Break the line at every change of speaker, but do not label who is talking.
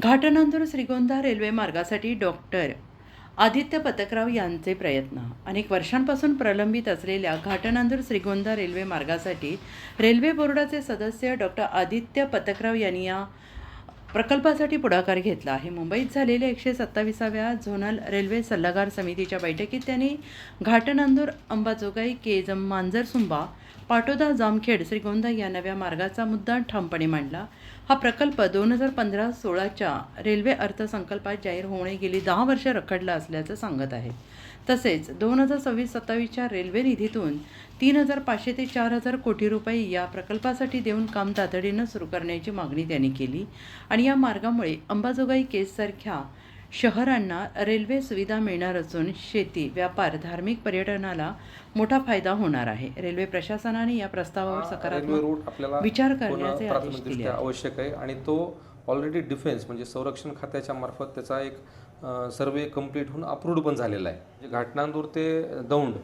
घाटनांदूर Shrigonda railway मार्गासाठी doctor Aditya पतकराव यांचे प्रयत्न. अनेक वर्षांपासून प्रलंबित असलेल्या घाटनांदूर श्रीगोंदा रेल्वे मार्गासाठी रेल्वे बोर्डाचे सदस्य डॉक्टर आदित्य पतकराव यांनी या प्रकल्पासाठी पुढाकार घेतला आहे. मुंबईत झालेल्या 127व्या झोनल रेल्वे सल्लागार समितीच्या बैठकीत त्यांनी घाटनांदूर, अंबाजोगाई, केजम, मांजरसुंबा, पाटोदा, जामखेड, श्रीगोंदा या नव्या मार्गाचा मुद्दा ठामपणे मांडला. हा प्रकल्प 2015-16च्या रेल्वे अर्थसंकल्पात जाहीर होणे गेली 10 वर्ष रखडला असल्याचं सांगत आहे. तसेच 2026-27च्या रेल्वे निधीतून 3,500 ते 4,000 कोटी रुपये या प्रकल्पासाठी देऊन काम तातडीनं सुरू करण्याची मागणी त्यांनी केली. आणि या मार्गामुळे अंबाजोगाई, केजसारख्या शहरांना रेल्वे सुविधा मिळणार असून शेती, व्यापार, धार्मिक पर्यटनाला मोठा फायदा होणार आहे. रेल्वे प्रशासनाने या प्रस्तावावर सकारात्मक विचार करण्याचे आदेश दिले आहेत.
आवश्यक आहे आणि तो ऑलरेडी डिफेन्स म्हणजे संरक्षण खात्याच्या मार्फत त्याचा एक सर्वे कंप्लीट होऊन अप्रूव्ड पण झालेला आहे. घाटनांदूर ते दौंड